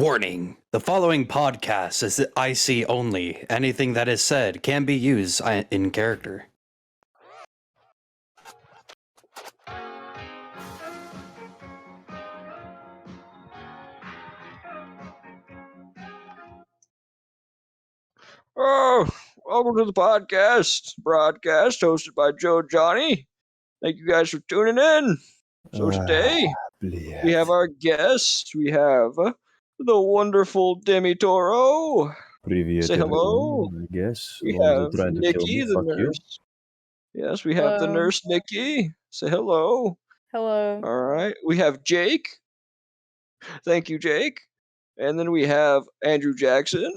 Warning. The following podcast is IC only. Anything that is said can be used in character. Oh, welcome to the broadcast hosted by Joe Johnny. Thank you guys for tuning in. So today, we have our guest. We have the wonderful Dimitorou. Say hello. I guess. We Also have trying to kill Nikki, me. the Fuck you. nurse. Yes, we have the nurse, Nikki. Say hello. Hello. All right. We have Jake. Thank you, Jake. And then we have Andrew Jackson.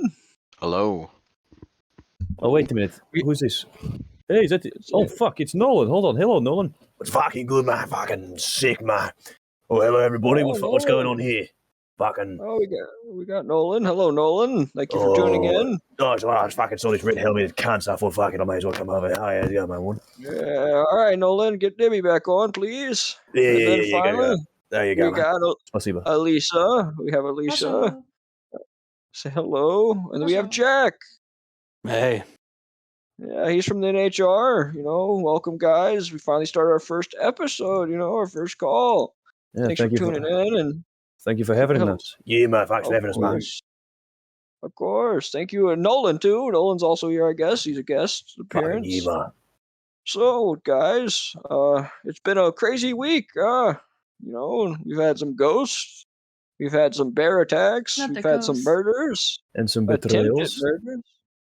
Hello. Oh, wait a minute. Who's this? Hey, is that... Oh, fuck, it's Nolan. Hold on. Hello, Nolan. It's fucking good, man. Fucking sick, man. Oh, hello, everybody. What's going on here? Fucking... Oh, we got Nolan. Hello, Nolan. Thank you for tuning in. Oh, it's I fucking saw this red helmet cancer. I thought, fucking, I may as well come over. Oh, yeah, man. One. Yeah, all right, Nolan. Get Debbie back on, please. Yeah, and yeah, then yeah. finally, There you go, we man. got Спасибо. Alyssa. We have Alyssa. Say hello. And then we have Jack. Hey. Yeah, he's from the NHR. Welcome, guys. We finally started our first episode, our first call. Yeah, Thanks for tuning in. And thank you for having us. Yeah, man. Thanks for having us, man. Of course. Thank you. And Nolan, too. Nolan's also here, I guess. He's a guest appearance. Fucking yeah, man. So, guys, it's been a crazy week. We've had some ghosts. We've had some bear attacks. We've had some murders. And some betrayals.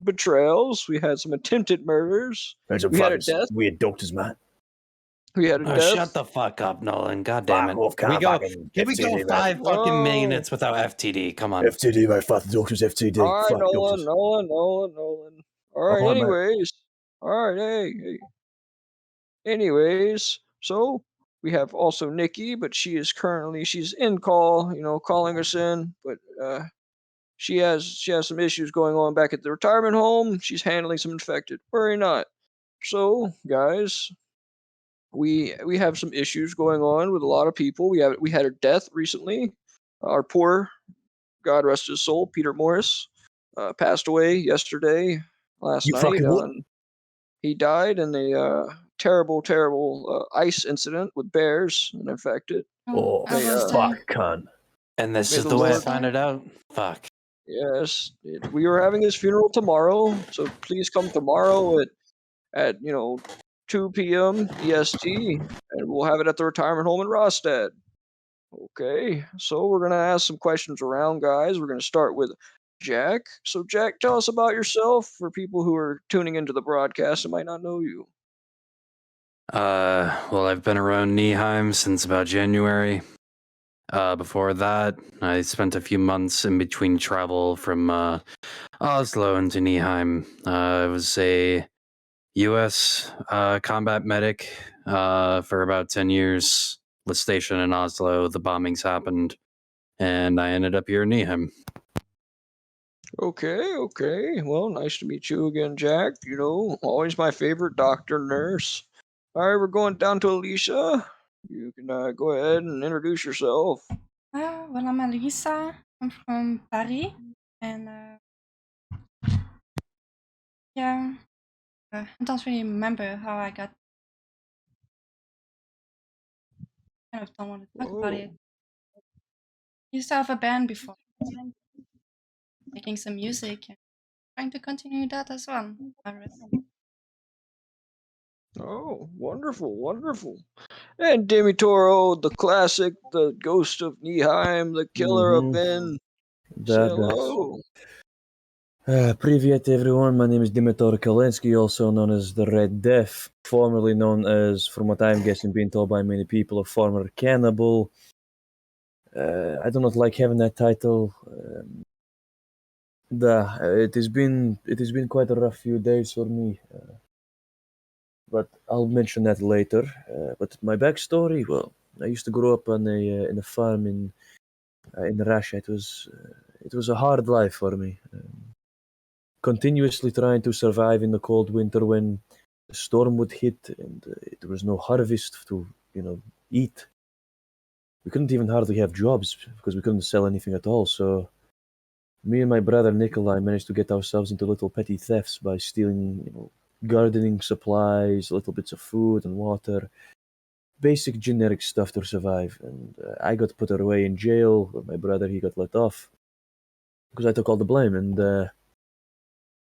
Betrayals. We had some attempted murders. And some We had a fucking death. weird doctors, man. We had a death. Shut the fuck up, Nolan. God damn it. Fuck off, Can we can't go fucking Can we go FTD, 5 man. fucking No. minutes without FTD? Come on. FTD, mate. Fuck the doctors, FTD. All right, Fuck Nolan. doctors. All right, Come on, mate. anyways. All right, hey. Anyways, so we have also Nikki, but she's in call, calling us in, but she has some issues going on back at the retirement home. She's handling some infected. Worry not. So, guys, we have some issues going on with a lot of people. We had a death recently. Our poor, God rest his soul, Peter Morris, passed away yesterday, last You night. fucking what? He died in a terrible ice incident with bears and infected. Oh, fuck, cunt. And this May is the the way I Lord- found it out? Fuck. Yes, we are having his funeral tomorrow, so please come tomorrow at 2 p.m. EST, and we'll have it at the retirement home in Rostad. Okay, so we're gonna ask some questions around, guys. We're gonna start with Jack. So, Jack, tell us about yourself for people who are tuning into the broadcast and might not know you. Well, I've been around Nyheim since about January. Before that, I spent a few months in between travel from Oslo into Nyheim. I was a U.S. Combat medic for about 10 years. Was stationed in Oslo. The bombings happened, and I ended up here in Nyheim. Okay. Well, nice to meet you again, Jack. Always my favorite doctor, nurse. All right, we're going down to Alicia. You can go ahead and introduce yourself. Well, I'm Alyssa. I'm from Paris, and I don't really remember how I got. I kind of don't want to talk about it. I used to have a band before, making some music, and trying to continue that as well. Oh, wonderful. And Dimitorou, the classic, the ghost of Nyheim, the killer of men. Say hello. Привет, everyone. My name is Dimitorou Kalenski, also known as the Red Death, formerly known as, from what I'm guessing, being told by many people, a former cannibal. I do not like having that title. It has been quite a rough few days for me, but I'll mention that later. But my backstory, well, I used to grow up on in a farm in Russia. It was a hard life for me. Continuously trying to survive in the cold winter when the storm would hit and there was no harvest to eat. We couldn't even hardly have jobs because we couldn't sell anything at all. So Me and my brother Nikolai managed to get ourselves into little petty thefts by stealing, gardening supplies, little bits of food and water, basic generic stuff to survive. And I got put away in jail. My brother, he got let off because I took all the blame. And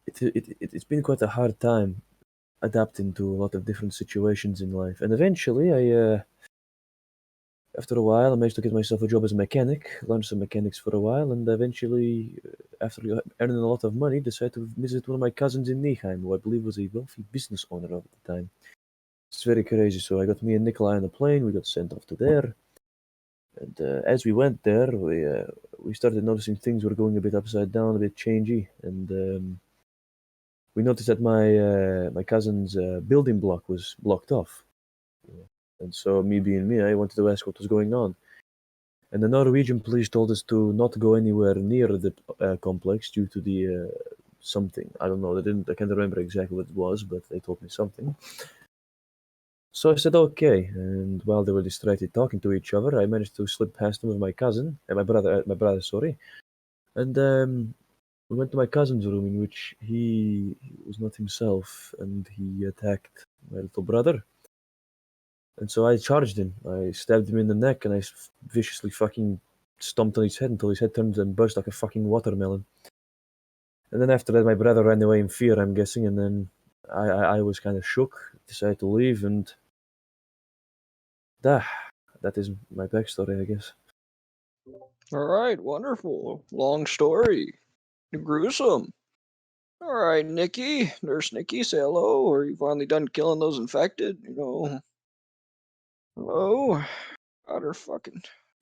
it's been quite a hard time adapting to a lot of different situations in life. And eventually, after a while, I managed to get myself a job as a mechanic, learned some mechanics for a while, and eventually, after earning a lot of money, decided to visit one of my cousins in Nyheim, who I believe was a wealthy business owner at the time. It's very crazy. So I got me and Nikolai on a plane. We got sent off to there. And as we went there, we started noticing things were going a bit upside down, a bit changey. And we noticed that my cousin's building block was blocked off. And so, me being me, I wanted to ask what was going on. And the Norwegian police told us to not go anywhere near the complex due to the something. I don't know. I can't remember exactly what it was, but they told me something. So I said okay. And while they were distracted talking to each other, I managed to slip past them with my cousin, my brother, sorry. And we went to my cousin's room, in which he was not himself, and he attacked my little brother. And so I charged him. I stabbed him in the neck, and I viciously fucking stomped on his head until his head turned and burst like a fucking watermelon. And then after that, my brother ran away in fear, I'm guessing, and then I was kind of shook, decided to leave, and that is my backstory, I guess. All right, wonderful. Long story. Gruesome. All right, Nikki, Nurse Nikki, say hello. Are you finally done killing those infected? Hello?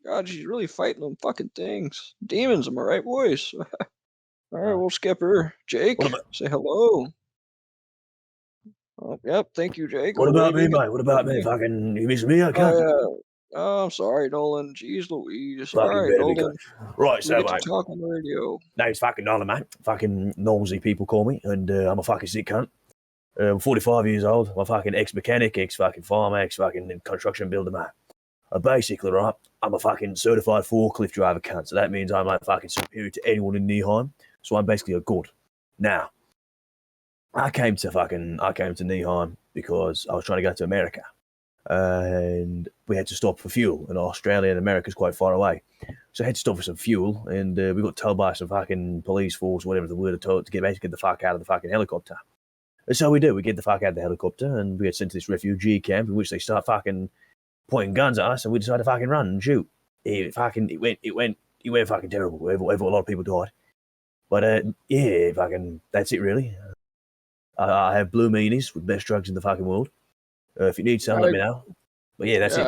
God, she's really fighting them fucking things. Demons, am I right, boys? All right, we'll skip her. Jake, What about say hello. Oh, yep, thank you, Jake. what We're about me, waiting. mate? What about me? Fucking, you miss me? I Oh, can't. yeah. Oh, I'm sorry, Nolan. Jeez Louise. All Fucking right, barely Nolan. got. Right, We so get to mate, talk on the radio. name's fucking Nolan, mate. Fucking nosy people call me, and I'm a fucking sick cunt. I'm 45 years old. I'm a fucking ex-mechanic, ex-fucking farmer, ex-fucking construction builder, mate. Basically, right, I'm a fucking certified forklift driver cunt, so that means I'm like fucking superior to anyone in Nyheim. So I'm basically a god. Now, I came to Nyheim because I was trying to go to America. And we had to stop for fuel, and Australia and America's quite far away. So I had to stop for some fuel, and we got told by some fucking police force, whatever the word, to get the fuck out of the fucking helicopter. And so we did. We get the fuck out of the helicopter, and we get sent to this refugee camp in which they start fucking pointing guns at us, and we decided to fucking run and shoot. It went fucking terrible. A lot of people died. But yeah, fucking that's it really. I have blue meanies with best drugs in the fucking world. If you need some, let me know. But yeah, that's it.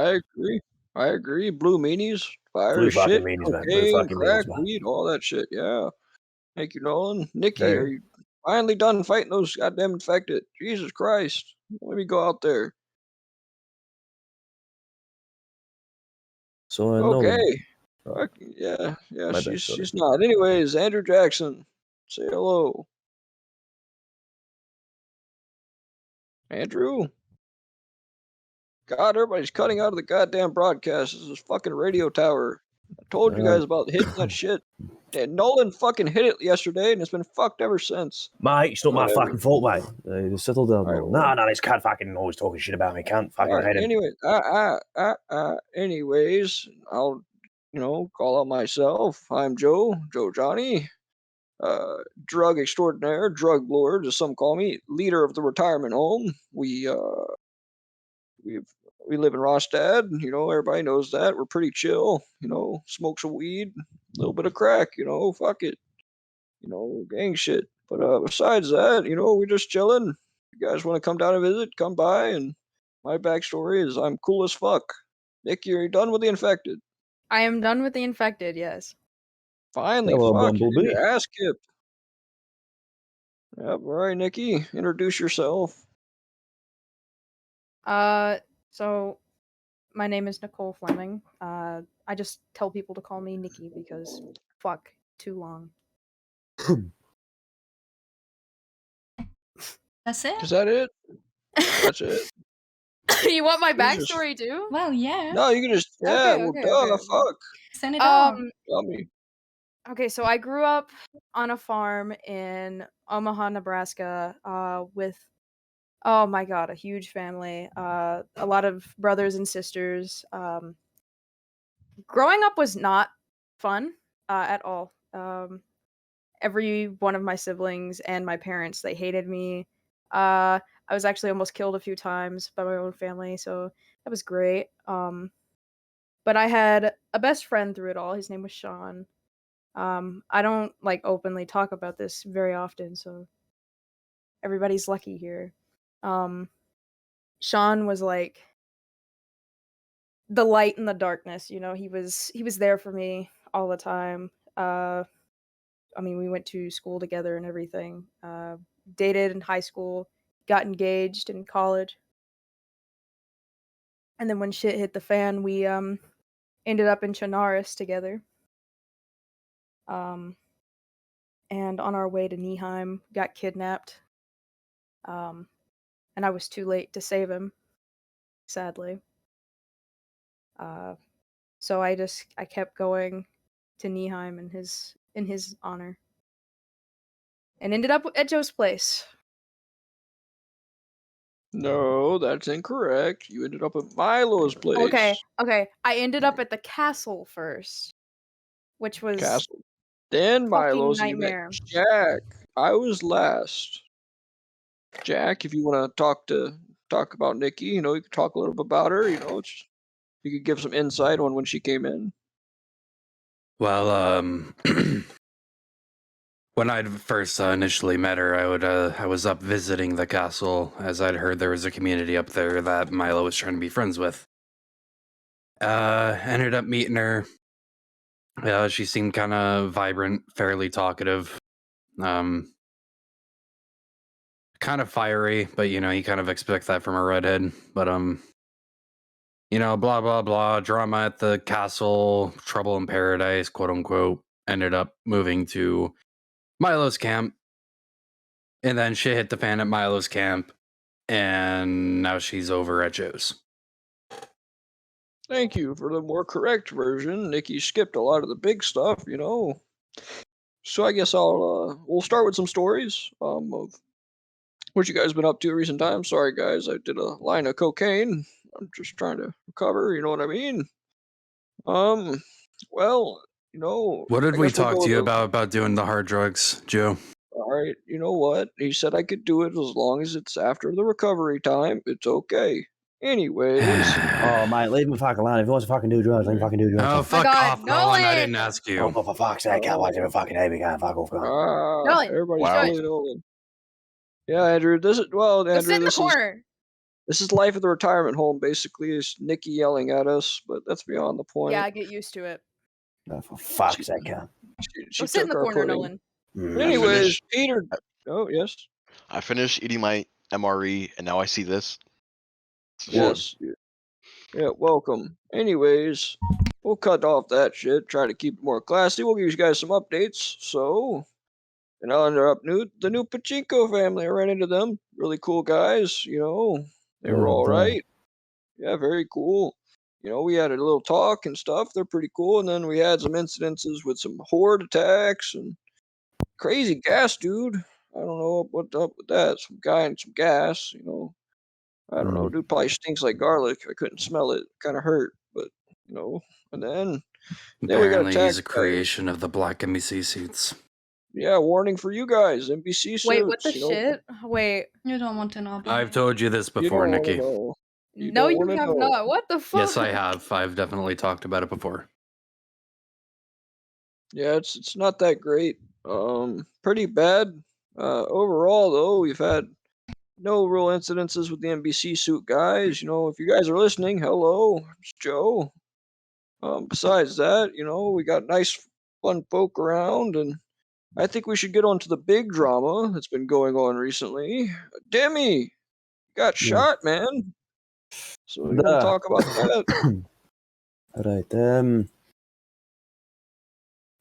I agree. Blue meanies, fire Blue fucking shit, meanies, man. Blue cocaine, fucking crack, meanies, man. weed, all that shit. Yeah. Thank you, Nolan. Nikki, Hey. are you finally done fighting those goddamn infected? Jesus Christ. Let me go out there. So Okay. Nolan, Yeah, my bad, she's not. Anyways, Andrew Jackson, say hello. Andrew? God, everybody's cutting out of the goddamn broadcast. This is a fucking radio tower. I told you guys about hitting that shit. And Nolan fucking hit it yesterday, and it's been fucked ever since. Mate, it's not my Whatever. fucking fault, mate. settle down, All right, Nolan. well, No, this cunt fucking always talking shit about me. Cunt fucking all right, hate him. anyways, I'll, call out myself. I'm Joe Johnny, drug extraordinaire, drug lord, as some call me, leader of the retirement home. We live in Rostad. Everybody knows that. We're pretty chill. Smoke some weed, a little bit of crack. Fuck it. Gang shit. But besides that, we just chilling. If you guys want to come down and visit, come by. And my backstory is I'm cool as fuck. Nikki, are you done with the infected? I am done with the infected, yes. Finally, Hello, fuck, you're Bumblebee. getting your ass kicked. Yep, all right, Nikki, introduce yourself. So my name is Nichole Fleming. I just tell people to call me Nikki because fuck, too long. That's it? Is that it? That's it. You want my You just- backstory too? Well, yeah. No, you can just, yeah, Okay, well, okay, duh, okay. fuck. Send it on. Tell me. Okay, so I grew up on a farm in Omaha, Nebraska, with, oh my god, a huge family, a lot of brothers and sisters. Growing up was not fun at all. Every one of my siblings and my parents, they hated me. I was actually almost killed a few times by my own family, so that was great. But I had a best friend through it all. His name was Sean. I don't like openly talk about this very often, so everybody's lucky here. Sean was like the light in the darkness, you know. He was there for me all the time. I mean, we went to school together and everything. Dated in high school, got engaged in college. And then when shit hit the fan, we ended up in Chinaris together. And on our way to Nyheim, got kidnapped. And I was too late to save him, sadly. So I kept going to Nyheim in his honor, and ended up at Joe's place. No, that's incorrect. You ended up at Milo's place. Okay. I ended up at the castle first, which was Castle. Then Milo's, and you met nightmare. Jack. I was last. Jack, if you want to talk about Nikki, you know, you could talk a little bit about her. You know, you could give some insight on when she came in. Well, when I first initially met her, I was up visiting the castle, as I'd heard there was a community up there that Milo was trying to be friends with. Ended up meeting her. She seemed kind of vibrant, fairly talkative, kind of fiery, but you know, you kind of expect that from a redhead. But you know, blah blah blah, drama at the castle, trouble in paradise, quote unquote. Ended up moving to Milo's camp, and then shit hit the fan at Milo's camp, and now she's over at Joe's. Thank you for the more correct version. Nikki skipped a lot of the big stuff, you know. So I guess we'll start with some stories of what you guys been up to in recent times. Sorry guys, I did a line of cocaine. I'm just trying to recover, you know what I mean? Well, you know, What did I we guess we'll talk go to you to- about doing the hard drugs, Joe? All right, you know what? He said I could do it as long as it's after the recovery time. It's okay. Anyways, Oh, mate, leave him fuck alone. If he wants to fucking do drugs, let him fucking do drugs. Oh, fuck God, off, Nolan! I Nolan! didn't ask you. Oh, for fuck's sake, can't watch him fucking heavy guy. Fuck off, guy. Nolan, everybody's Wow. feeling Nolan. Yeah, Andrew. go sit Andrew, in the corner. this is life at the retirement home. Basically, it's Nikki yelling at us, but that's beyond the point. Yeah, I get used to it. Oh, for fuck's sake, guy. She Go sit in took the our corner, pudding. Nolan. But anyways, Peter. Oh yes. I finished eating my MRE, and now I see this. Yes. Yeah, welcome. Anyways, we'll cut off that shit. Try to keep it more classy. We'll give you guys some updates. So, and I'll interrupt the new Pachinko family. I ran into them. Really cool guys. You know, they were all right. Yeah, very cool. You know, we had a little talk and stuff. They're pretty cool. And then we had some incidences with some horde attacks and crazy gas, dude. I don't know what's up with that. Some guy and some gas, you know. I don't know. Dude probably stinks like garlic. I couldn't smell it. Kind of hurt, but you know. And then we got Apparently, he's a attacked by- creation of the black NBC suits. Yeah, warning for you guys. NBC suits. Wait, what the you know. shit? Wait. You don't want to know about I've it. told you this You before, don't wanna Nikki. know. You No, don't you wanna have know. not. What the fuck? Yes, I have. I've definitely talked about it before. Yeah, it's not that great. Pretty bad. Overall though, we've had no real incidences with the NBC suit guys. You know, if you guys are listening, hello, it's Joe. Besides that, you know, we got nice, fun folk around, and I think we should get on to the big drama that's been going on recently. Demi got shot, man. So you want to talk about that? Right.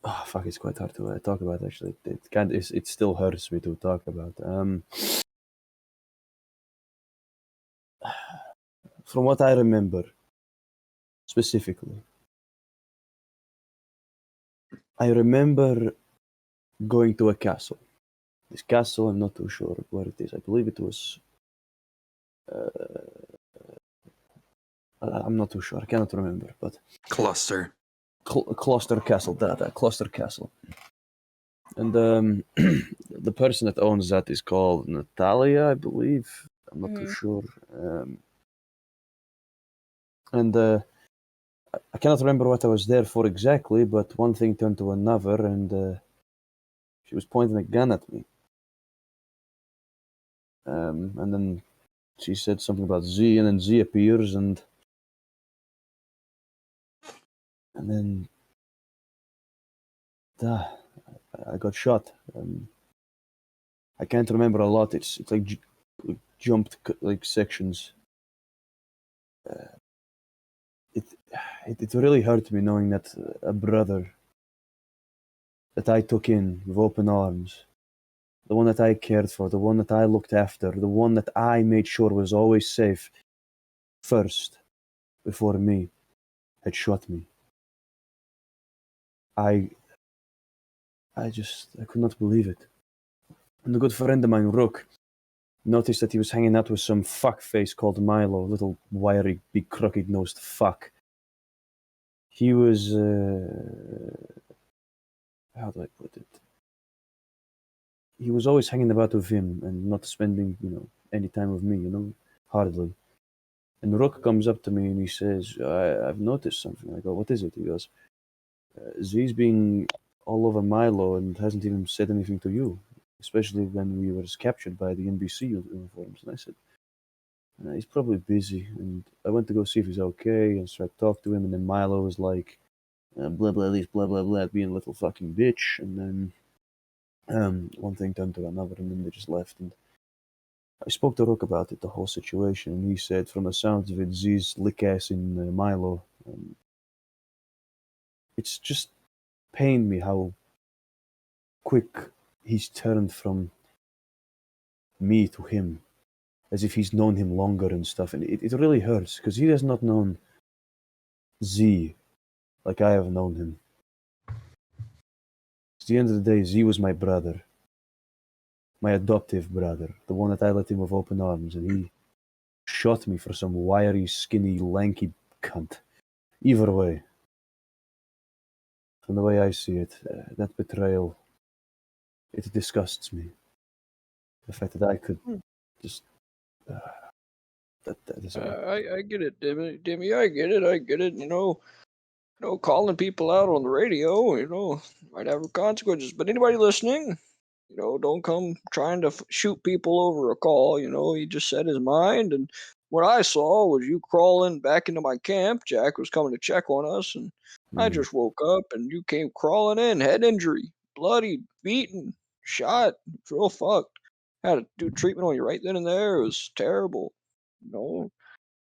Oh fuck! It's quite hard to talk about. Actually, it still hurts me to talk about. From what I remember, specifically, I remember going to a castle. This castle, I'm not too sure where it is. I believe it was. I'm not too sure. I cannot remember, but Cluster. Cluster Castle. That Cluster Castle. And the person that owns that is called Natalia, I believe. I'm not too sure. And I cannot remember what I was there for exactly, but one thing turned to another, and she was pointing a gun at me. And then she said something about Z, and then Z appears, and then I got shot. I can't remember a lot. It's like jumped like sections. It really hurt me knowing that a brother that I took in with open arms, the one that I cared for, the one that I looked after, the one that I made sure was always safe first before me, had shot me. I could not believe it. And a good friend of mine, Rook, noticed that he was hanging out with some fuckface called Milo, little wiry, big crooked-nosed fuck. He was, how do I put it? He was always hanging about with him and not spending, any time with me, hardly. And Rook comes up to me and he says, I've noticed something. I go, what is it? He goes, Z's been all over Milo and hasn't even said anything to you, especially when we were captured by the NBC uniforms. And I said, he's probably busy. And I went to go see if he's okay and so I talked to him. And then Milo was like, blah, blah, blah, blah, blah, being a little fucking bitch. And then one thing turned to another and then they just left. And I spoke to Rook about it, the whole situation. And he said, from the sounds of it, Z's lick ass in Milo. It's just pained me how quick he's turned from me to him, as if he's known him longer and stuff. And it really hurts, because he has not known Z like I have known him. At the end of the day, Z was my brother. My adoptive brother. The one that I let in with open arms. And he shot me for some wiry, skinny, lanky cunt. Either way. From the way I see it, that betrayal, it disgusts me. The fact that I could just... that is... I get it, Dimmy. I get it. Calling people out on the radio, might have consequences. But anybody listening, don't come trying to shoot people over a call. He just said his mind. And what I saw was you crawling back into my camp. Jack was coming to check on us, and I just woke up, and you came crawling in, head injury, bloody, beaten, shot. It's real fucked. Had to do treatment on you right then and there. It was terrible.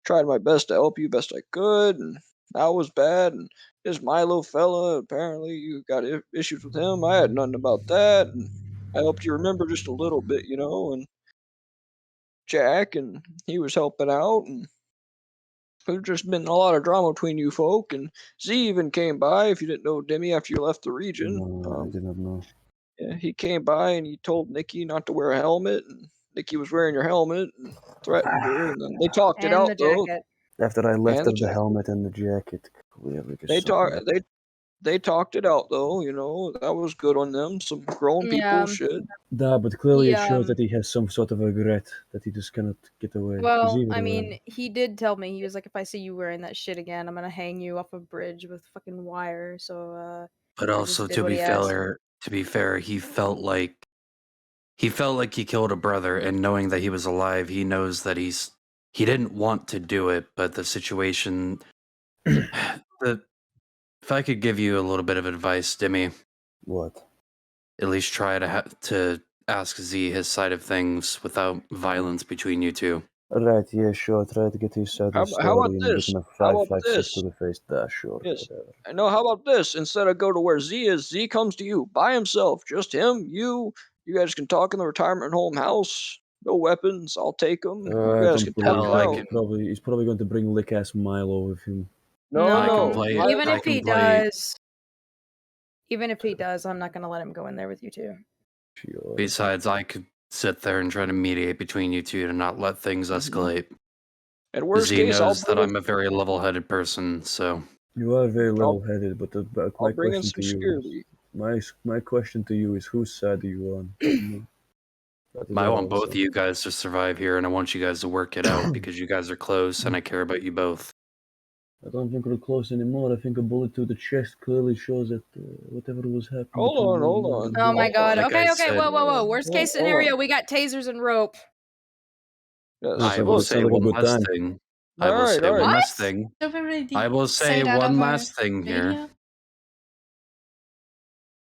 Tried my best to help you best I could, and that was bad. And this Milo fella, apparently you got issues with him. I had nothing about that, and I helped you remember just a little bit, and Jack, and he was helping out, and there's just been a lot of drama between you folk, and Z even came by, if you didn't know Demi, after you left the region. No, I did not know. Yeah, he came by and he told Nikki not to wear a helmet, and Nikki was wearing your helmet and threatened her, and then they talked it And out the though. jacket. After I left And her the the jacket. helmet and the jacket, clearly. They talked it out though, that was good on them. Some grown people Yeah. shit. Da, but clearly it He, shows that he has some sort of regret that he just cannot get away. 'cause Well, he would I have- mean, he did tell me, he was like, if I see you wearing that shit again, I'm gonna hang you off a bridge with fucking wire. So, But I also, just did to what be he asked. fair, he felt like he killed a brother, and knowing that he was alive, he knows that he didn't want to do it, but the situation. If I could give you a little bit of advice, Dimmy, What? at least try to ask Z his side of things without violence between you two. Right, yeah, sure. Try to get his side of the How story about and this? give him a How 5-5 about shit this? to the face. Da, sure, Yes. whatever. I know. How about this? Instead of go to where Z is, Z comes to you by himself. Just him, you. You guys can talk in the retirement home house. No weapons. I'll take them. You I guys don't can talk believe it that. out. He's probably going to bring lick-ass Milo with him. No, I can no. play- Even I if can he play- does, Even if he does, I'm not gonna let him go in there with you two. Sure. Besides, I could sit there and try to mediate between you two to not let things escalate. At worst Z case, knows that I'm a very level-headed person, so You are very level-headed, but I'll my bring in question some to you security. is, my question to you is, whose side are you on? That is I all want will both of say. you guys to survive here, and I want you guys to work it out because you guys are close, and I care about you both. I don't think we're close anymore. I think a bullet to the chest clearly shows that whatever was happening. Hold between on, you hold and on. me- Oh my Hold god. on. Like I Okay, said- whoa. Worst case Hold on. scenario, we got tasers and rope. Yes, I Sounds will like say a one good last time. thing. I will Alright, say one alright. last thing. Did we already I will say that one over last thing here. radio?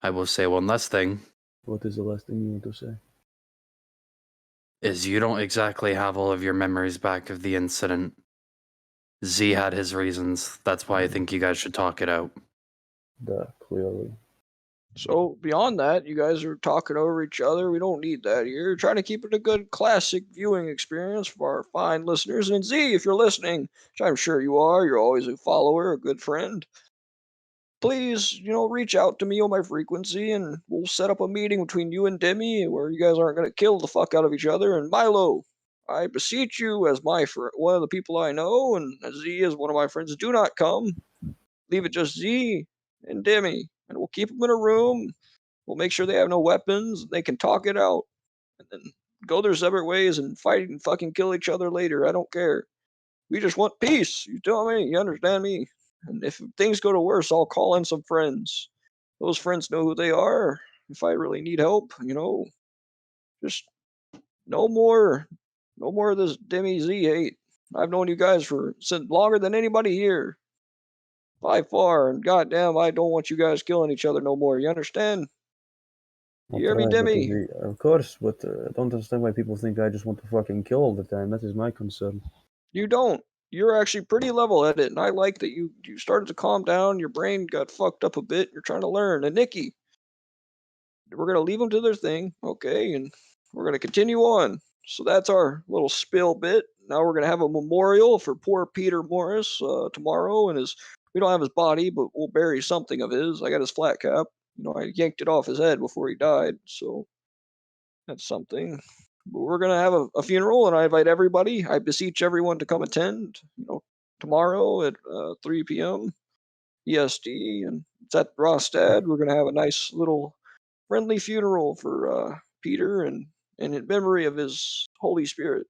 I will say one last thing. What is the last thing you want to say? Is you don't exactly have all of your memories back of the incident. Z had his reasons. That's why I think you guys should talk it out. Clearly. So beyond that, you guys are talking over each other. We don't need that here. Trying to keep it a good classic viewing experience for our fine listeners. And Z, if you're listening, which I'm sure you are, you're always a follower, a good friend. Please, reach out to me on my frequency, and we'll set up a meeting between you and Demi where you guys aren't going to kill the fuck out of each other. And Milo, I beseech you, as my one of the people I know, and as Z is one of my friends, do not come. Leave it just Z and Demi, and we'll keep them in a room. We'll make sure they have no weapons. They can talk it out, and then go their separate ways and fight and fucking kill each other later. I don't care. We just want peace. You tell me. You understand me? And if things go to worse, I'll call in some friends. Those friends know who they are. If I really need help, just no more of this Demi Z hate. I've known you guys for since longer than anybody here. By far, and goddamn, I don't want you guys killing each other no more. You understand? You hear me, Demi? Of course, but I don't understand why people think I just want to fucking kill all the time. That is my concern. You don't. You're actually pretty level-headed, and I like that you started to calm down. Your brain got fucked up a bit. You're trying to learn. And Nikki, we're gonna leave them to their thing, okay? And we're gonna continue on. So that's our little spill bit. Now we're gonna have a memorial for poor Peter Morris tomorrow, and we don't have his body, but we'll bury something of his. I got his flat cap. I yanked it off his head before he died, so that's something. But we're gonna have a funeral, and I invite everybody. I beseech everyone to come attend. Tomorrow at 3 p.m. EST, and it's at Rostad. We're gonna have a nice little friendly funeral for Peter, and in memory of his Holy Spirit.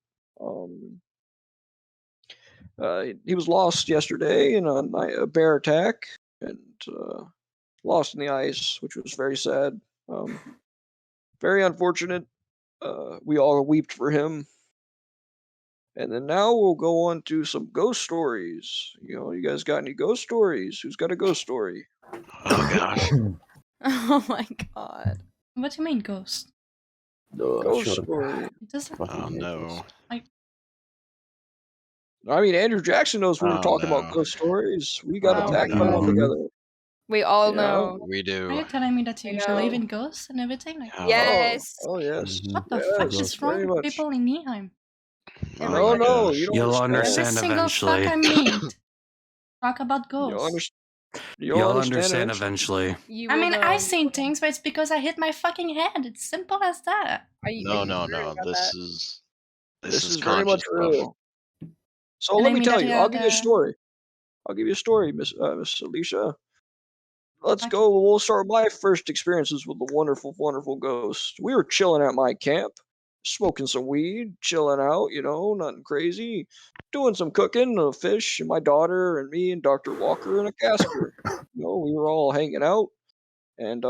He was lost yesterday in a bear attack, and lost in the ice, which was very sad. Very unfortunate. We all wept for him. And then now we'll go on to some ghost stories. You guys got any ghost stories? Who's got a ghost story? Oh gosh. Oh my god. What do you mean, ghost? Ghost Sure. story. It doesn't. Oh no. I mean, Andrew Jackson knows we were Oh, talking about no. ghost stories. We got Oh attacked my by one God. together. We all Yeah. know. We Are do. you telling me that you I usually believe know. in ghosts and everything? Like, Oh, Yes. Oh yes. Mhm. what the Yes, fuck ghost, is wrong very with much. people in Nyheim? Oh No, my no, gosh. you don't You'll understand. understand Every single eventually. fuck I meet talk about You'll, ghosts. You'll eventually. understand eventually. You I will mean, know. I've seen things, but it's because I hit my fucking head. It's simple as that. Are you No, sure no, about no. that? This is very much conscious stuff. real. So And let I me mean tell that you. he I'll had, give you a story. I'll give you a story, Miss Alicia. Let's Okay. go. We'll start my first experiences with the wonderful, wonderful ghost. We were chilling at my camp, smoking some weed, chilling out, nothing crazy, doing some cooking, a fish, and my daughter and me and Dr. Walker and a Casper. We were all hanging out, and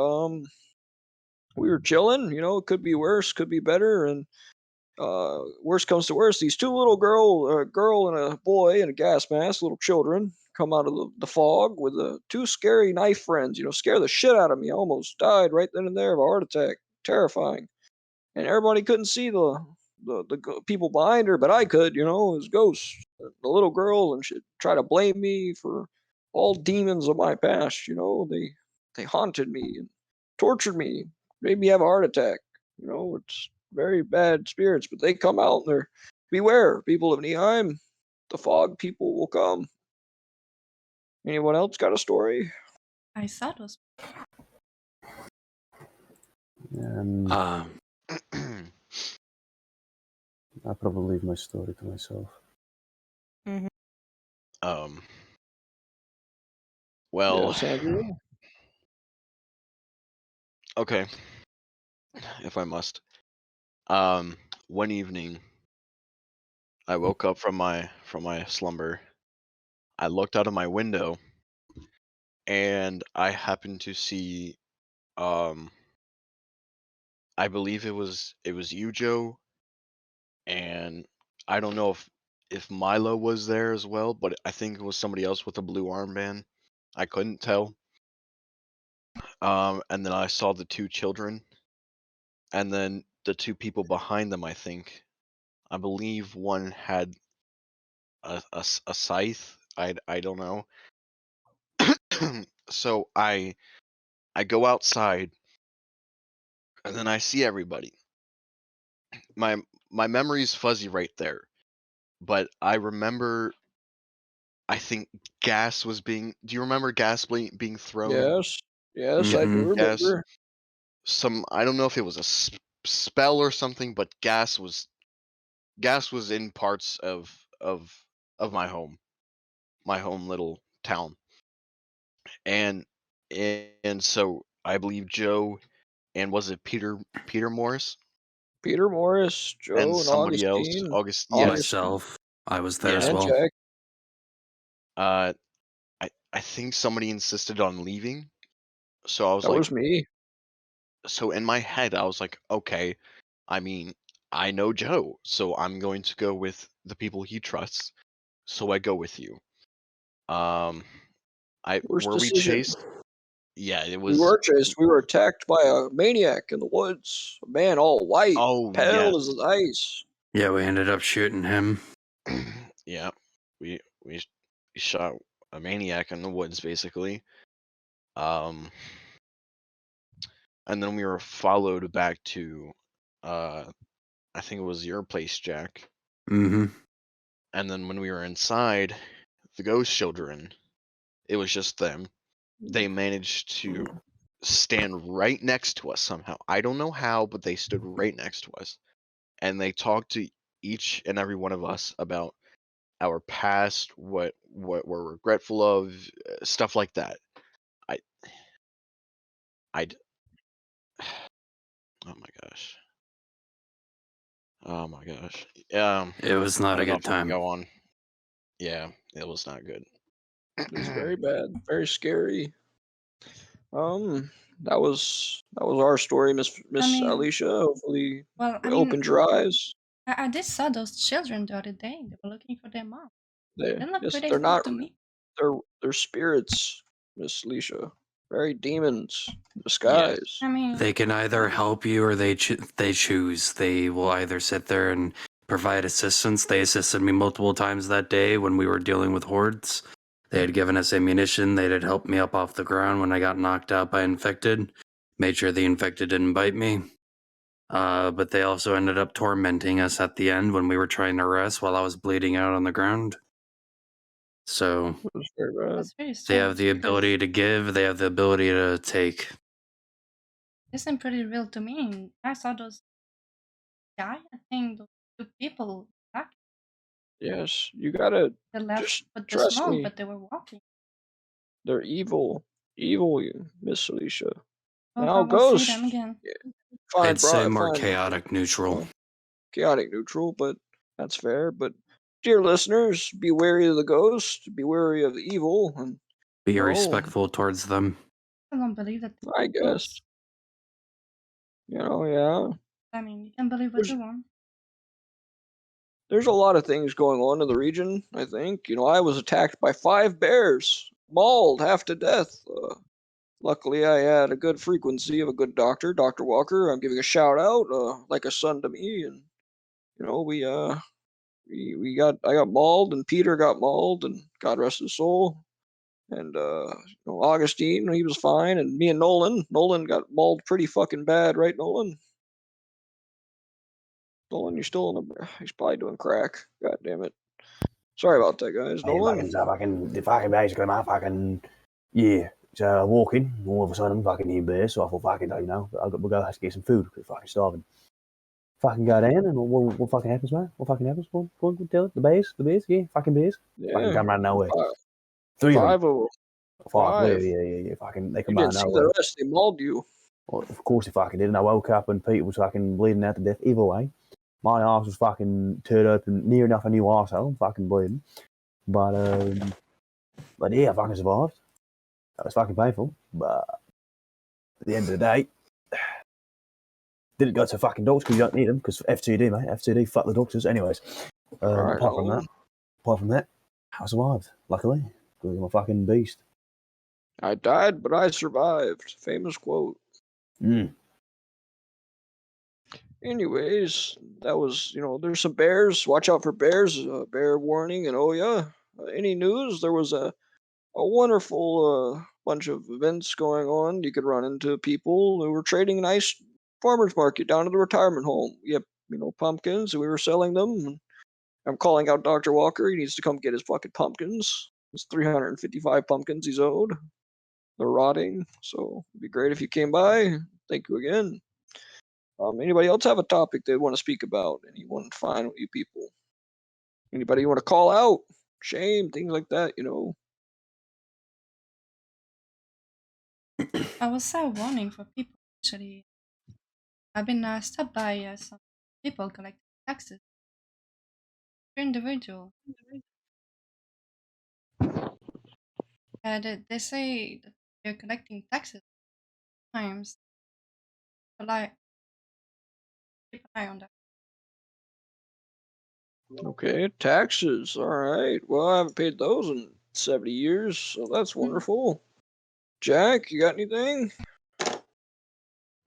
we were chilling. It could be worse, could be better, and worst comes to worst, these two little girl and a boy in a gas mask, little children, come out of the fog with two scary knife friends. Scare the shit out of me. I almost died right then and there of a heart attack. Terrifying. And everybody couldn't see the people behind her, but I could. It was ghosts. The little girl, and she'd try to blame me for all demons of my past. They haunted me and tortured me, made me have a heart attack. It's very bad spirits, but they come out and they're beware, people of Nyheim. The fog people will come. Anyone else got a story? I saw those. Uh, I'll probably leave my story to myself. Well, Yes, Andrew. okay, if I must. One evening, I woke up from my slumber. I looked out of my window, and I happened to see, I believe it was you, Joe, and I don't know if Milo was there as well, but I think it was somebody else with a blue armband. I couldn't tell. And then I saw the two children, and then the two people behind them. I believe one had a scythe. I don't know. So I go outside, and then I see everybody. My memory's fuzzy right there, but I remember. I think gas was being. Do you remember gas being thrown? Yes, yes, I do Gas. remember. I don't know if it was a spell or something, but gas was in parts of my home little town, and so I believe Joe and was it Peter Morris Peter Morris, and Joe, and somebody else, Augustine. yes, myself, I was there as And well. Jack. I think somebody insisted on leaving, so I was That like, was me. so in my head I was like, okay, I mean, I know Joe, so I'm going to go with the people he trusts. So I go with you. Worst Were we decision. chased? Yeah, it We was. were chased. We were attacked by a maniac in the woods. A man all white, Oh pale yes. as ice. Yeah, we ended up shooting him. Yeah, we shot a maniac in the woods basically. And then we were followed back to, I think it was your place, Jack. Mm-hmm. And then when we were inside, the ghost children, it was just them. They managed to stand right next to us somehow. I don't know how, but they stood right next to us. And they talked to each and every one of us about our past, what we're regretful of, stuff like that. Oh my gosh. Oh my gosh. It was I not a don't know good if I can time. go on. Yeah, it was not good. It was very bad, very scary. That was our story, Miss mean, Alicia. Hopefully, Well, I it mean, opened your eyes. I did saw those children the other day. They were looking for their mom. They, They look yes, pretty they're cool not. to me. They're spirits, Miss Alicia. Very demons in Yes. disguise. I mean, They can either help you or they choose. They will either sit there and provide assistance. They assisted me multiple times that day when we were dealing with hordes. They had given us ammunition. They had helped me up off the ground when I got knocked out by infected. Made sure the infected didn't bite me. But they also ended up tormenting us at the end when we were trying to rest while I was bleeding out on the ground. So It was very bad. that's very strange. they have the because ability to give. They have the ability to take. They seem pretty real to me. I saw those guy. I think those two people back. Yes, you gotta They left just with the trust smoke, me. but they were walking. They're evil, you, Miss Alicia. Oh, Now, I will see Ghost. them again. Fine, I'd say more fine. chaotic neutral. Well, chaotic neutral, but that's fair. But dear listeners, be wary of the ghost. Be wary of the evil, and Be no. respectful towards them. I don't believe that. I guess. Yeah. I mean, you can believe what you want. There's a lot of things going on in the region, I think. I was attacked by 5 bears, mauled half to death. Luckily, I had a good frequency of a good doctor, Dr. Walker. I'm giving a shout out, like a son to me. And, I got mauled, and Peter got mauled, and God rest his soul. And, Augustine, he was fine. And me and Nolan got mauled pretty fucking bad, right, Nolan? Nolan, you're still he's probably doing crack. God damn it. Sorry about that, guys. Nolan? Basically, my fucking, yeah. walking, all of a sudden, fucking hear bears, so I thought, fucking, you know, we'll go have to get some food, because fucking starving. Fucking go down, and what fucking happens, mate? What fucking happens? Go on, tell it. The bears, yeah, fucking bears. Fucking come out of nowhere. Three of them. Five of them. Five. Yeah. Fucking, they come You out of didn't see nowhere. the rest. They mauled you. Well, of course they fucking did, and I woke up and Peter was fucking bleeding out to death. Either way, my arse was fucking turned open near enough a new arsehole, fucking bleeding. But yeah, I fucking survived. That was fucking painful, but at the end of the day, didn't go to fucking doctors because you don't need them, because FTD, mate. FTD, fuck the doctors. Anyways, apart from that, I survived, luckily, because I'm a fucking beast. I died, but I survived. Famous quote. Anyways, that was, there's some bears. Watch out for bears. Bear warning. And oh yeah, any news? There was a wonderful bunch of events going on. You could run into people who were trading a nice farmer's market down at the retirement home. Yep, pumpkins. We were selling them. I'm calling out Dr. Walker. He needs to come get his fucking pumpkins. It's 355 pumpkins he's owed. They're rotting. So it'd be great if you came by. Thank you again. Anybody else have a topic they want to speak about? Anyone fine with you people? Anybody you want to call out? Shame, things like that, I was warning for people actually. I've been stopped by some people collecting taxes. Per individual. They say that they're collecting taxes times. Keep an eye on that. Okay, taxes. All right. Well, I haven't paid those in 70 years, so that's wonderful. Jack, you got anything?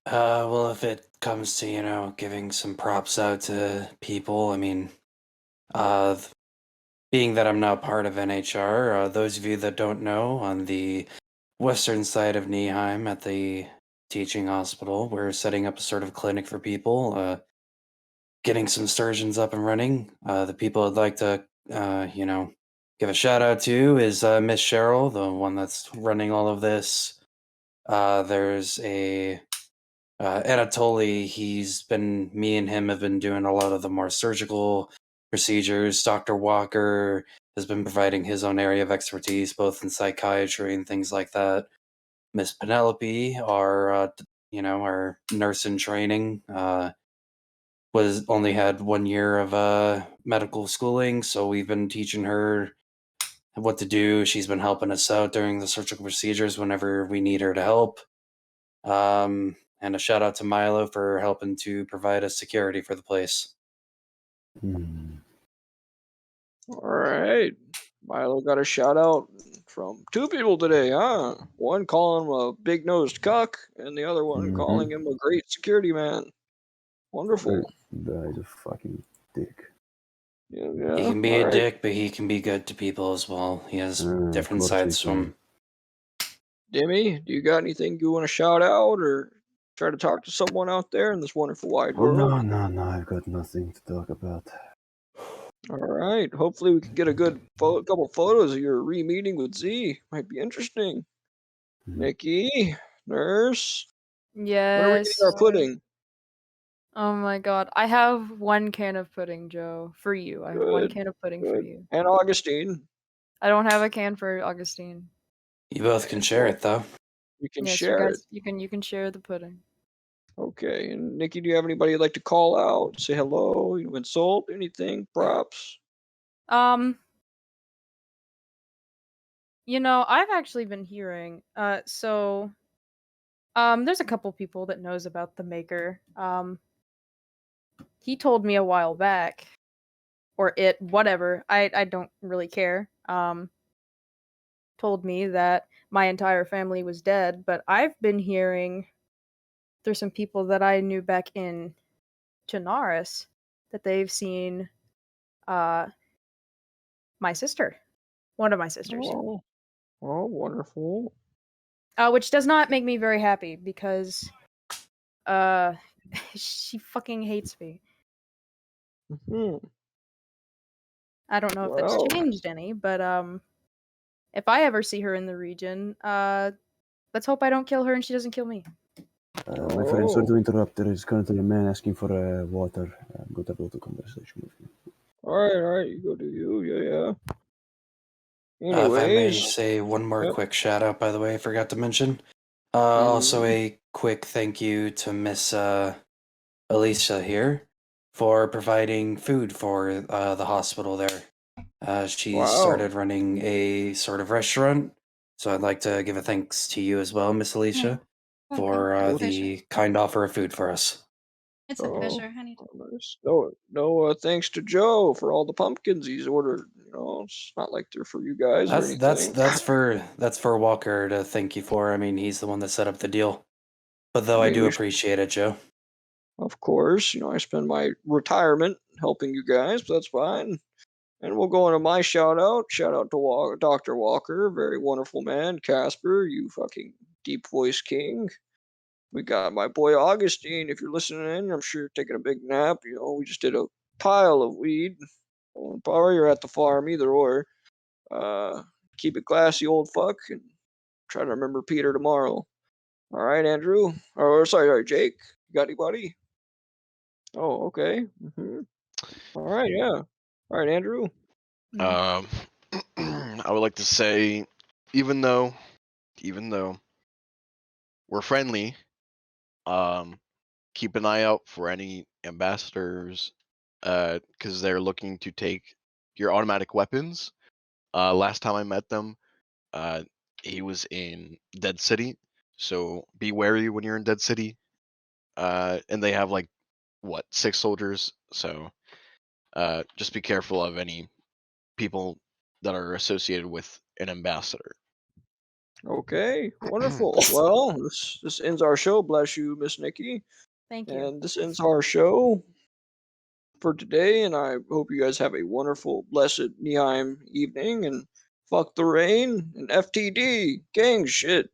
Well, if it comes to, giving some props out to people, I mean, being that I'm not part of NHR, those of you that don't know, on the western side of Nyheim at the teaching hospital, we're setting up a sort of clinic for people, getting some surgeons up and running. The people I'd like to, give a shout out to is Miss Cheryl, the one that's running all of this. There's a Anatoly. Me and him have been doing a lot of the more surgical procedures. Dr. Walker has been providing his own area of expertise, both in psychiatry and things like that. Miss Penelope, our nurse in training, only had 1 year of medical schooling, so we've been teaching her what to do. She's been helping us out during the surgical procedures whenever we need her to help. And a shout out to Milo for helping to provide us security for the place. All right. Milo got a shout out from two people today, huh? One calling him a big-nosed cuck, and the other one calling him a great security man. Wonderful. That is a fucking dick. Yeah, He can be a dick, but he can be good to people as well. He has different sides to him. Dimmy, do you got anything you want to shout out or try to talk to someone out there in this wonderful wide world? No, I've got nothing to talk about. All right. Hopefully we can get a good couple photos of your re-meeting with Z. Might be interesting. Nikki, nurse. Yes. When are we getting our pudding? Oh my god. I have 1 can of pudding, Joe. For you. I have 1 can of pudding for you. And Augustine. I don't have a can for Augustine. You both can share it, though. You can Yes, share it. You can share the pudding. Okay. And Nikki, do you have anybody you'd like to call out? Say hello? Insult? Anything? Props? I've actually been hearing. There's a couple people that knows about the maker. He told me a while back, or whatever. I don't really care. Told me that my entire family was dead, but I've been hearing there's some people that I knew back in Chinaris that they've seen my sister. One of my sisters. Oh, wonderful. Which does not make me very happy because she fucking hates me. I don't know if that's changed any, but if I ever see her in the region, let's hope I don't kill her and she doesn't kill me. My friend, sorry to interrupt. There is currently a man asking for water. I'm going to have a little conversation with him. All right, you go do you, yeah. If I may Anyways, say one more yep. quick shout out, by the way, I forgot to mention. Also a quick thank you to Miss Alyssa here for providing food for the hospital there. She Wow. started running a sort of restaurant, so I'd like to give a thanks to you as well, Miss Alicia, Oh, for thank you. the kind offer of food for us. It's a Oh, pleasure. Anytime. nice. No, thanks to Joe for all the pumpkins he's ordered. You know, it's not like they're for you guys or anything. That's for Walker to thank you for. I mean, he's the one that set up the deal. But though I Maybe do we should- appreciate it, Joe. Of course, I spend my retirement helping you guys, but that's fine. And we'll go into my shout out. Shout out to Dr. Walker, very wonderful man. Casper, you fucking deep voice king. We got my boy Augustine. If you're listening in, I'm sure you're taking a big nap. We just did a pile of weed. Or you're at the farm, either or. Keep it classy, old fuck, and try to remember Peter tomorrow. All right, Andrew. Or sorry, Jake. You got anybody? Oh, okay. All right, yeah. All right, Andrew. I would like to say, even though we're friendly, keep an eye out for any ambassadors, because they're looking to take your automatic weapons. Last time I met them, he was in Dead City, so be wary when you're in Dead City. And they have 6 soldiers, so just be careful of any people that are associated with an ambassador. Okay, wonderful. Well, this ends our show. Bless you, Miss Nikki. Thank you. And this ends our show for today. And I hope you guys have a wonderful, blessed Nyheim evening. And fuck the rain and FTD gang shit.